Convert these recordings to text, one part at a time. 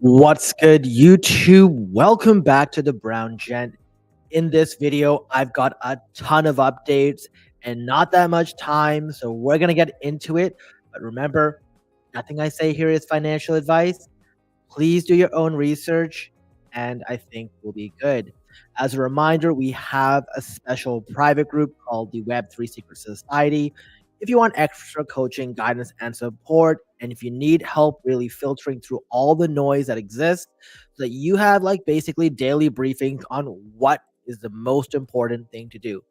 What's good, YouTube? Welcome back to the Brown Gent. In this video, I've got a ton of updates and not that much time, so we're going to get into it. But remember, nothing I say here is financial advice. Please do your own research, and I think we'll be good. As a reminder, we have a special private group called the Web3 Secret Society. If you want extra coaching, guidance, and support, and if you need help really filtering through all the noise that exists, so that you have like basically daily briefings on what is the most important thing to do.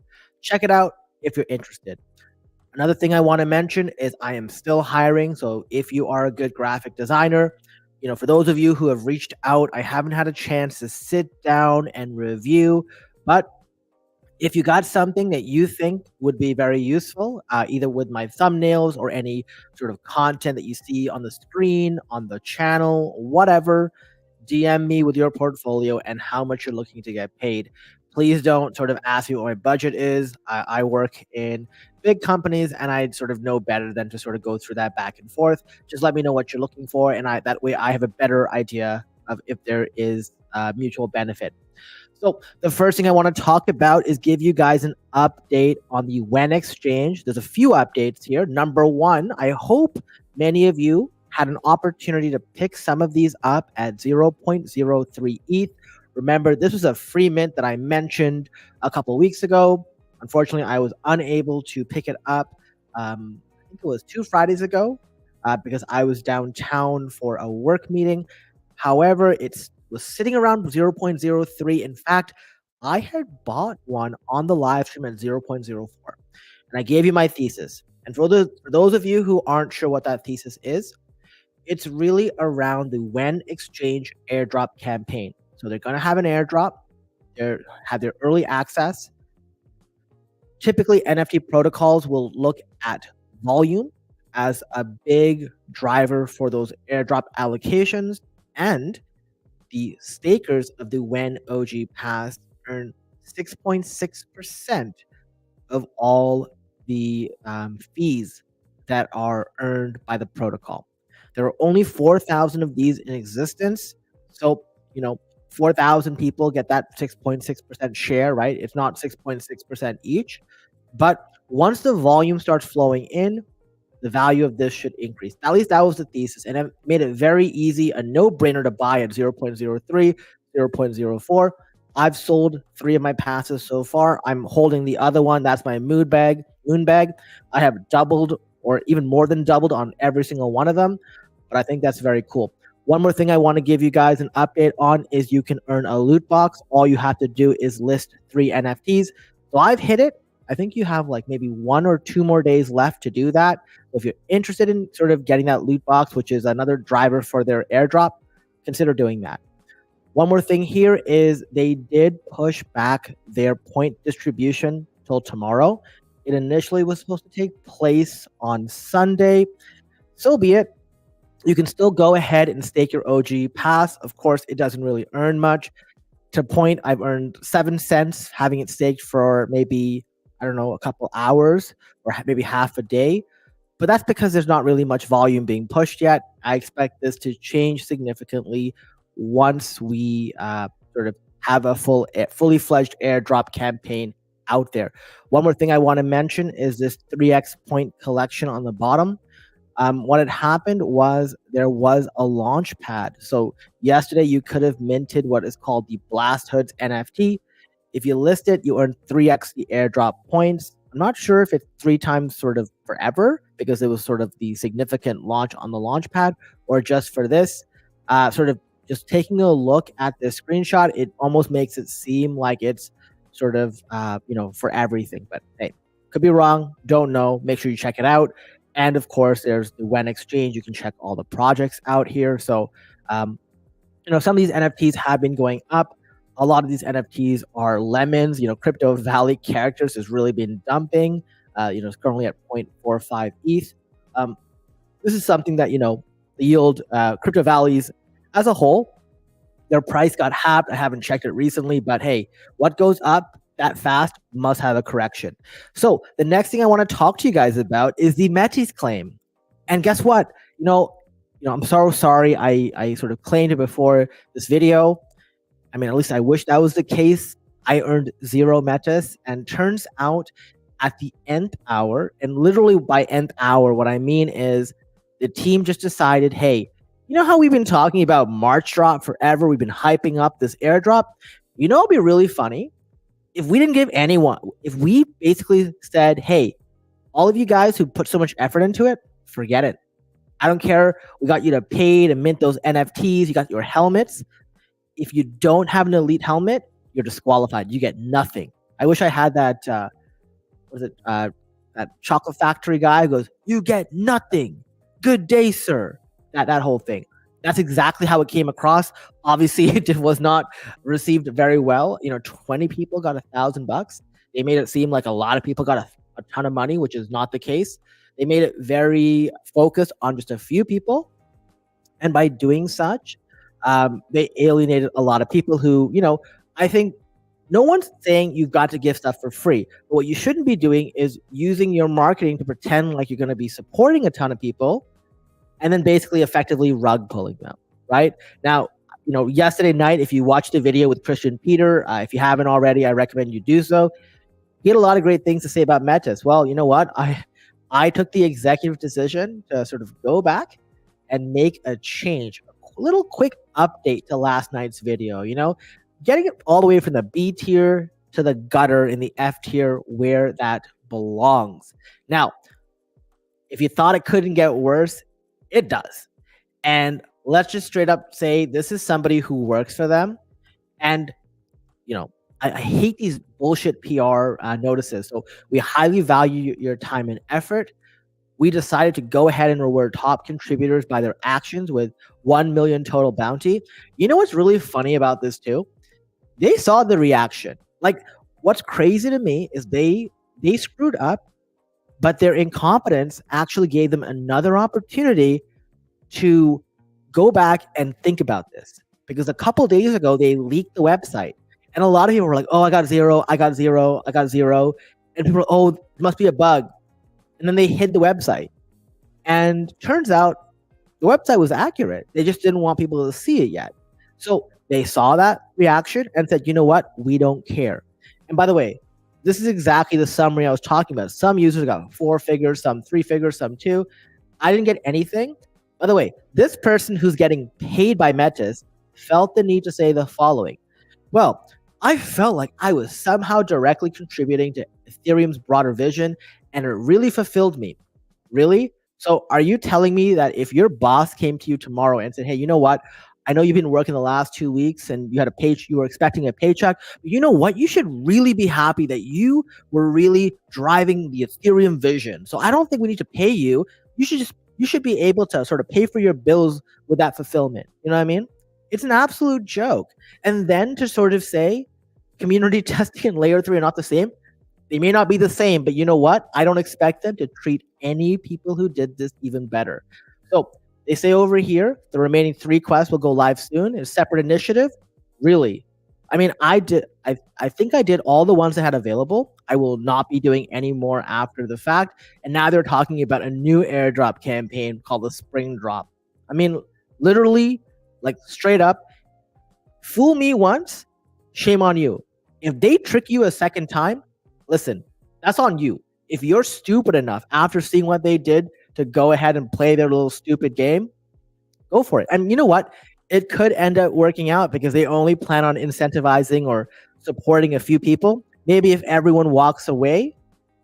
Check it out if you're interested. Another thing I want to mention is I am still hiring. So if you are a good graphic designer, for those of you who have reached out, I haven't had a chance to sit down and review, but if you got something that you think would be very useful, either with my thumbnails or any sort of content that you see on the screen, on the channel, whatever, DM me with your portfolio and how much you're looking to get paid. Please don't sort of ask me what my budget is. I work in big companies and I sort of know better than to sort of go through that back and forth. Just let me know what you're looking for, and that way I have a better idea of if there is mutual benefit. So the first thing I want to talk about is give you guys an update on the WEN exchange. There's a few updates here. Number one, I hope many of you had an opportunity to pick some of these up at 0.03 ETH. Remember, this was a free mint that I mentioned a couple of weeks ago. Unfortunately, I was unable to pick it up. I think it was 2 Fridays ago because I was downtown for a work meeting. However, it was sitting around 0.03. In fact, I had bought one on the live stream at 0.04. And I gave you my thesis. And for those of you who aren't sure what that thesis is, it's really around the WEN exchange airdrop campaign. So they're going to have an airdrop. They have their early access. Typically, NFT protocols will look at volume as a big driver for those airdrop allocations, and the stakers of the WEN OG Pass earn 6.6% of all the fees that are earned by the protocol. There are only 4,000 of these in existence. So, 4,000 people get that 6.6% share, right? It's not 6.6% each. But once the volume starts flowing in, the value of this should increase. At least that was the thesis. And it made it very easy, a no-brainer to buy at 0.03, 0.04. I've sold 3 of my passes so far. I'm holding the other one. That's my moon bag. I have doubled or even more than doubled on every single one of them. But I think that's very cool. One more thing I want to give you guys an update on is you can earn a loot box. All you have to do is list 3 NFTs. So I've hit it. I think you have like maybe 1 or 2 more days left to do that. So if you're interested in sort of getting that loot box, which is another driver for their airdrop, consider doing that. One more thing here is they did push back their point distribution till tomorrow. It initially was supposed to take place on Sunday. So be it. You can still go ahead and stake your OG pass. Of course, it doesn't really earn much. To point, I've earned 7 cents having it staked for maybe, I don't know, a couple hours or maybe half a day. But that's because there's not really much volume being pushed yet. I expect this to change significantly once we sort of have a fully fledged airdrop campaign out there. One more thing I want to mention is this 3x point collection on the bottom. What had happened was there was a launch pad. So yesterday you could have minted what is called the Blast Hoods NFT. If you list it, you earn 3x the airdrop points. I'm not sure if it's 3 times sort of forever because it was sort of the significant launch on the launch pad, or just for this. Sort of just taking a look at this screenshot, it almost makes it seem like it's sort of, for everything. But hey, could be wrong. Don't know. Make sure you check it out. And of course, there's the WEN exchange. You can check all the projects out here. So, some of these NFTs have been going up. A lot of these NFTs are lemons. Crypto Valley characters has really been dumping. It's currently at 0.45 ETH. This is something that, the yield, Crypto Valleys as a whole, their price got halved. I haven't checked it recently, but hey, what goes up that fast must have a correction. So the next thing I want to talk to you guys about is the Metis claim. And guess what? I'm so sorry. I sort of claimed it before this video. I mean, at least I wish that was the case. I earned 0 Metis, and turns out at the nth hour, and literally by nth hour, what I mean is the team just decided, hey, you know how we've been talking about March drop forever? We've been hyping up this airdrop. It'd be really funny if we didn't give anyone, if we basically said, hey, all of you guys who put so much effort into it, forget it. I don't care. We got you to pay to mint those NFTs. You got your helmets. If you don't have an elite helmet, you're disqualified. You get nothing. I wish I had that. That chocolate factory guy who goes, "You get nothing. Good day, sir." That whole thing. That's exactly how it came across. Obviously, it was not received very well. 20 people got $1,000. They made it seem like a lot of people got a ton of money, which is not the case. They made it very focused on just a few people, and by doing such, they alienated a lot of people who, I think no one's saying you've got to give stuff for free. But what you shouldn't be doing is using your marketing to pretend like you're going to be supporting a ton of people and then basically effectively rug pulling them, right? Now, yesterday night, if you watched the video with Christian Peter, if you haven't already, I recommend you do so. He had a lot of great things to say about Metis. Well, you know what? I took the executive decision to sort of go back and make a change, a little quick update to last night's video, getting it all the way from the B tier to the gutter in the F tier where that belongs. Now, if you thought it couldn't get worse, it does. And let's just straight up say this is somebody who works for them. And, I hate these bullshit PR notices. So we highly value your time and effort. We decided to go ahead and reward top contributors by their actions with 1 million total bounty. You know what's really funny about this too? They saw the reaction. Like, what's crazy to me is they screwed up, but their incompetence actually gave them another opportunity to go back and think about this. Because a couple days ago, they leaked the website. And a lot of people were like, oh, I got 0, I got 0, I got 0. And people were, oh, it must be a bug. And then they hid the website. And turns out the website was accurate. They just didn't want people to see it yet. So they saw that reaction and said, you know what? We don't care. And by the way, this is exactly the summary I was talking about. Some users got 4 figures, some 3 figures, some 2. I didn't get anything. By the way, this person who's getting paid by Metis felt the need to say the following. Well, I felt like I was somehow directly contributing to Ethereum's broader vision, and it really fulfilled me. Really? So are you telling me that if your boss came to you tomorrow and said, hey, you know what? I know you've been working the last 2 weeks and you were expecting a paycheck, but you know what? You should really be happy that you were really driving the Ethereum vision. So I don't think we need to pay you. You should be able to sort of pay for your bills with that fulfillment. You know what I mean? It's an absolute joke. And then to sort of say community testing and layer 3 are not the same. They may not be the same, but you know what? I don't expect them to treat any people who did this even better. So they say over here, the remaining 3 quests will go live soon. It's a separate initiative. Really? I mean, I think I did all the ones I had available. I will not be doing any more after the fact. And now they're talking about a new airdrop campaign called the Spring Drop. I mean, literally, like straight up, fool me once, shame on you. If they trick you a second time, listen, that's on you. If you're stupid enough after seeing what they did to go ahead and play their little stupid game, go for it. And you know what? It could end up working out because they only plan on incentivizing or supporting a few people. Maybe if everyone walks away,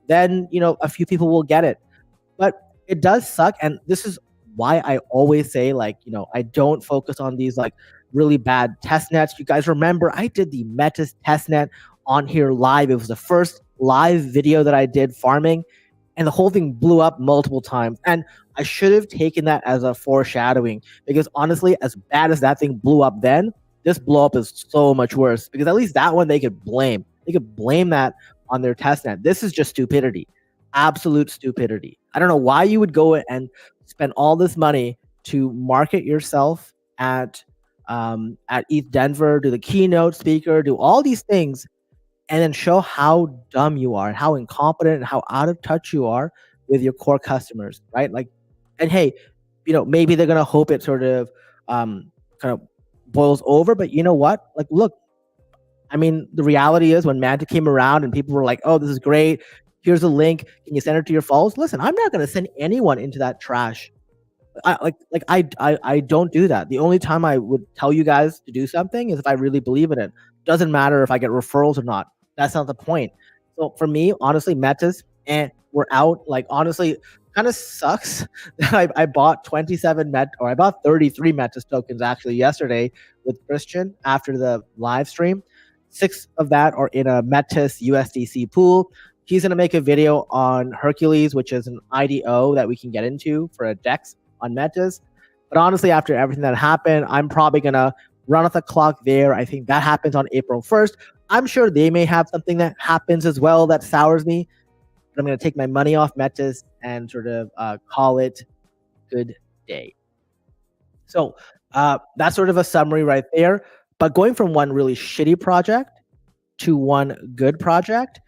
then, a few people will get it. But it does suck. And this is why I always say, I don't focus on these really bad test nets. You guys remember I did the Metis test net on here live. It was the first live video that I did farming, and the whole thing blew up multiple times. And I should have taken that as a foreshadowing, because honestly, as bad as that thing blew up then, this blow up is so much worse, because at least that one they could blame. They could blame that on their testnet. This is just stupidity, absolute stupidity. I don't know why you would go and spend all this money to market yourself at ETH Denver, do the keynote speaker, do all these things, and then show how dumb you are and how incompetent and how out of touch you are with your core customers, right? And hey, maybe they're gonna hope it sort of kind of boils over. But you know what? Like, look, I mean, the reality is when Manta came around and people were like, "Oh, this is great. Here's a link. Can you send it to your followers?" Listen, I'm not gonna send anyone into that trash. I don't do that. The only time I would tell you guys to do something is if I really believe in it. Doesn't matter if I get referrals or not. That's not the point. So for me, honestly, Metis and we're out. Like, honestly, kind of sucks that I bought 33 Metis tokens actually yesterday with Christian after the live stream. 6 of that are in a Metis USDC pool. He's gonna make a video on Hercules, which is an IDO that we can get into for a DEX on Metis. But honestly, after everything that happened, I'm probably gonna run off the clock there. I think that happens on April 1st. I'm sure they may have something that happens as well that sours me. But I'm gonna take my money off Metis and sort of call it good day. So that's sort of a summary right there. But going from one really shitty project to one good project,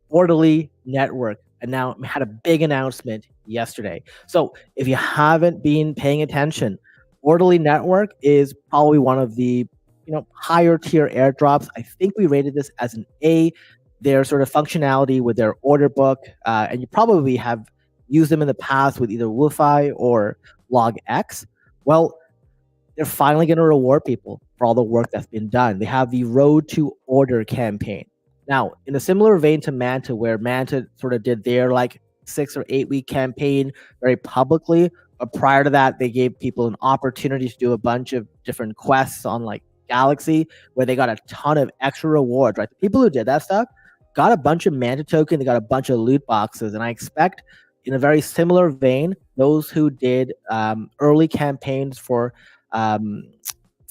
Orderly Network had a big announcement yesterday. So if you haven't been paying attention, Orderly Network is probably one of the higher tier airdrops. I think we rated this as an A. Their sort of functionality with their order book, and you probably have used them in the past with either Woofy or LogX. Well, they're finally going to reward people for all the work that's been done. They have the Road to Order campaign. Now, in a similar vein to Manta, where Manta sort of did their like 6 or 8 week campaign very publicly, but prior to that, they gave people an opportunity to do a bunch of different quests on like Galaxy, where they got a ton of extra rewards, right? The people who did that stuff got a bunch of Manta token, they got a bunch of loot boxes, and I expect in a very similar vein, those who did early campaigns for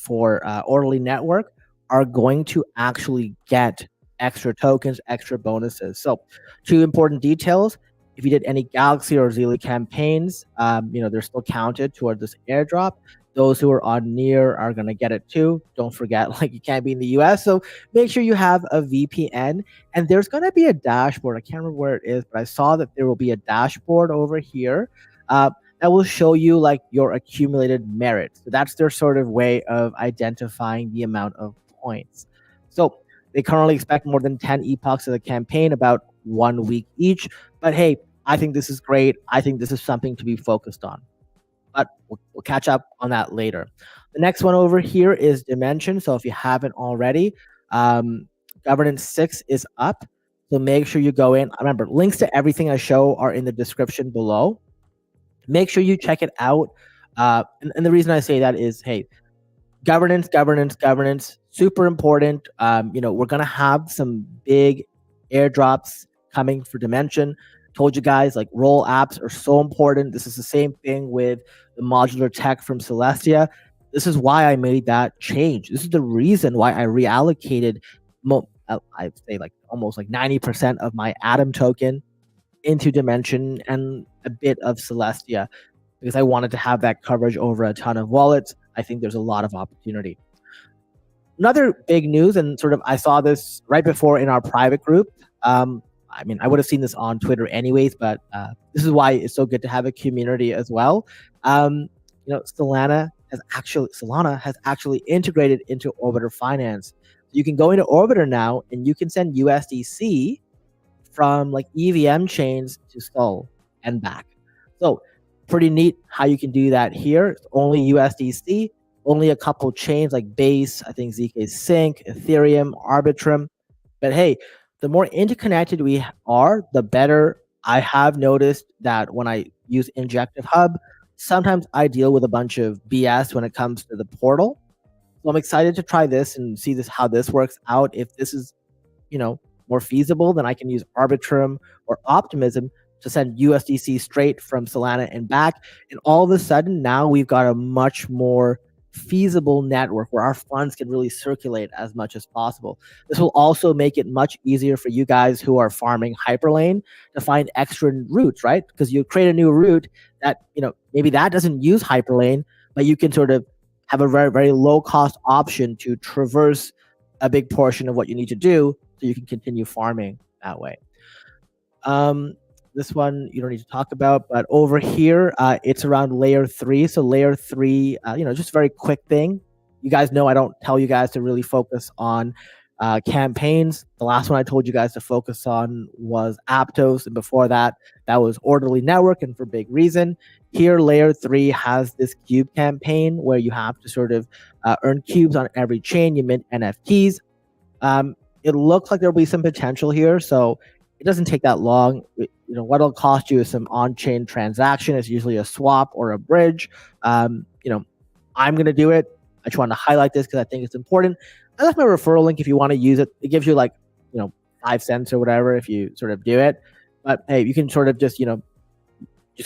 Orderly Network are going to actually get extra tokens, extra bonuses. So 2 important details. If you did any Galaxy or Zealy campaigns, they're still counted toward this airdrop. Those who are on Near are going to get it too. Don't forget, like, you can't be in the US. So make sure you have a VPN. And there's going to be a dashboard. I can't remember where it is, but I saw that there will be a dashboard over here that will show you like your accumulated merit. So that's their sort of way of identifying the amount of points. So they currently expect more than 10 epochs of the campaign, about 1 week each. But hey, I think this is great. I think this is something to be focused on. But we'll catch up on that later. The next one over here is Dimension. So if you haven't already, Governance 6 is up. So make sure you go in. Remember, links to everything I show are in the description below. Make sure you check it out. And the reason I say that is, hey, governance, super important. We're going to have some big airdrops coming for Dimension. Told you guys, like, roll apps are so important. This is the same thing with the modular tech from Celestia. This is why I made that change. This is the reason why I reallocated, I'd say like almost like 90% of my Atom token into Dimension and a bit of Celestia, because I wanted to have that coverage over a ton of wallets. I think there's a lot of opportunity. Another big news, and sort of I saw this right before in our private group. I mean, I would have seen this on Twitter anyways, but this is why it's so good to have a community as well. Salana has actually integrated into Orbiter Finance. You can go into Orbiter now and you can send USDC from like EVM chains to Sol and back. So pretty neat how you can do that here. It's only USDC, only a couple chains like Base, I think ZK Sync, Ethereum, Arbitrum. But hey, the more interconnected we are, the better. I have noticed that when I use Injective Hub, sometimes I deal with a bunch of BS when it comes to the portal. So I'm excited to try this and see how this works out. If this is, more feasible, then I can use Arbitrum or Optimism to send USDC straight from Solana and back. And all of a sudden, now we've got a much more feasible network where our funds can really circulate as much as possible. This will also make it much easier for you guys who are farming Hyperlane to find extra routes, right? Because you create a new route that, maybe that doesn't use Hyperlane, but you can sort of have a very, very low cost option to traverse a big portion of what you need to do so you can continue farming that way. this one you don't need to talk about, but over here, it's around layer 3. So layer 3, just a very quick thing. You guys know I don't tell you guys to really focus on campaigns. The last one I told you guys to focus on was Aptos, and before that, that was Orderly Network, and for big reason. Here, layer 3 has this cube campaign where you have to sort of earn cubes on every chain. You mint NFTs. It looks like there'll be some potential here, so it doesn't take that long. What it'll cost you is some on-chain transaction. It's usually a swap or a bridge. I'm going to do it. I just want to highlight this because I think it's important. I left my referral link if you want to use it. It gives you 5 cents or whatever if you sort of do it. But hey, you can sort of just go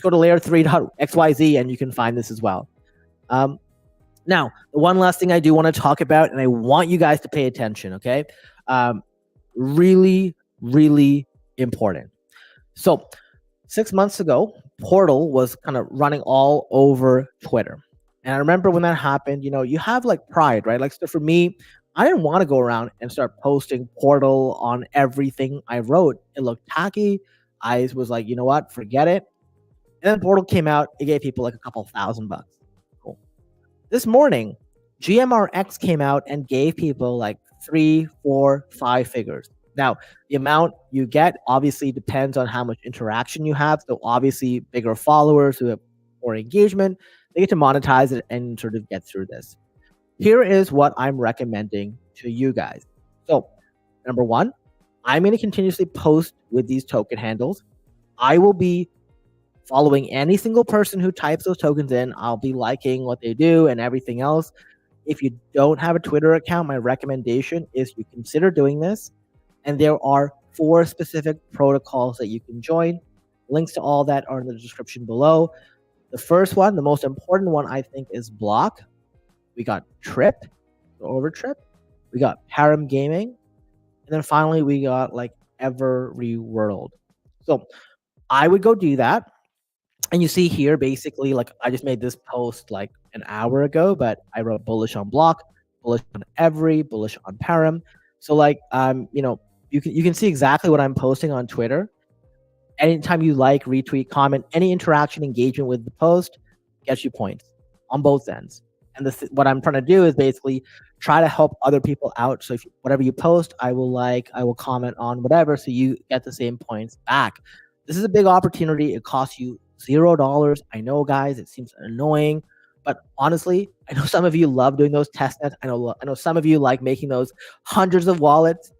to layer3.xyz and you can find this as well. Now, the one last thing I do want to talk about, and I want you guys to pay attention, okay? Really, really important. So 6 months ago, Portal was kind of running all over Twitter. And I remember when that happened, you have pride, right? So for me, I didn't want to go around and start posting Portal on everything I wrote. It looked tacky. I was like, you know what, forget it. And then Portal came out. It gave people a couple $1,000. Cool. This morning, GMRX came out and gave people 3, 4, 5 figures. Now, the amount you get obviously depends on how much interaction you have. So obviously, bigger followers who have more engagement, they get to monetize it and sort of get through this. Here is what I'm recommending to you guys. So, number 1, I'm going to continuously post with these token handles. I will be following any single person who types those tokens in. I'll be liking what they do and everything else. If you don't have a Twitter account, my recommendation is you consider doing this. And there are 4 specific protocols that you can join. Links to all that are in the description below. The first one, the most important one, I think, is Block. We got Trip, Overtrip. We got Param Gaming. And then finally, we got Every World. So I would go do that. And you see here, basically, I just made this post an hour ago, but I wrote bullish on Block, bullish on Every, bullish on Param. So you can see exactly what I'm posting on Twitter. Anytime you retweet, comment, any interaction, engagement with the post gets you points on both ends. And what I'm trying to do is basically try to help other people out. So whatever you post, I will comment on whatever, so you get the same points back. This is a big opportunity. It costs you $0. I know, guys, it seems annoying, but honestly, I know some of you love doing those test nets. I know some of you like making those hundreds of wallets.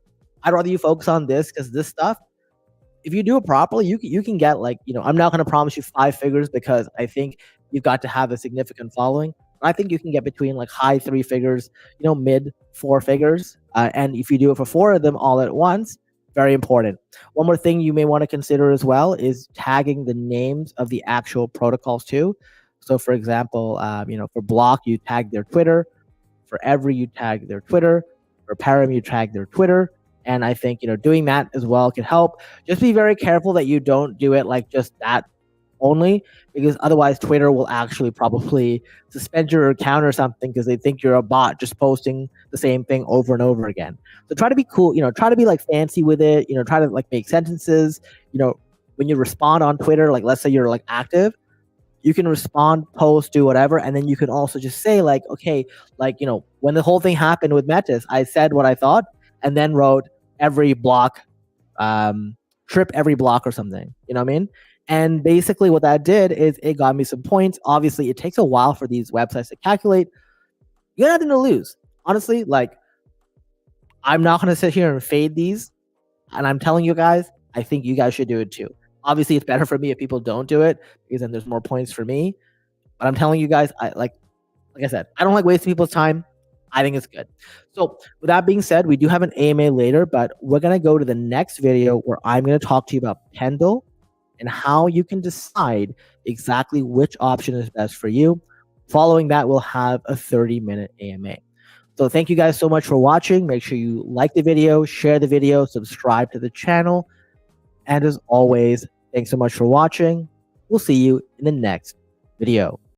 I'd rather you focus on this, because this stuff, if you do it properly, you can get I'm not going to promise you 5 figures, because I think you've got to have a significant following. I think you can get between high 3 figures, mid 4 figures. And if you do it for 4 of them all at once, very important. One more thing you may want to consider as well is tagging the names of the actual protocols too. So for example, for Block, you tag their Twitter. For Every, you tag their Twitter. For Param, you tag their Twitter. And I think, doing that as well can help. Just be very careful that you don't do it just that only, because otherwise Twitter will actually probably suspend your account or something, because they think you're a bot just posting the same thing over and over again. So try to be cool, try to be fancy with it, try to make sentences, when you respond on Twitter, let's say you're active, you can respond, post, do whatever, and then you can also just say okay, when the whole thing happened with Metis, I said what I thought, and then wrote every block, trip every block or something, you know what I mean? And basically what that did is it got me some points. Obviously, it takes a while for these websites to calculate. You got nothing to lose. Honestly, I'm not going to sit here and fade these. And I'm telling you guys, I think you guys should do it too. Obviously, it's better for me if people don't do it, because then there's more points for me. But I'm telling you guys, like I said, I don't like wasting people's time. I think it's good. So with that being said, we do have an AMA later, but we're going to go to the next video where I'm going to talk to you about Pendle and how you can decide exactly which option is best for you. Following that, we'll have a 30-minute AMA. So thank you guys so much for watching. Make sure you like the video, share the video, subscribe to the channel. And as always, thanks so much for watching. We'll see you in the next video.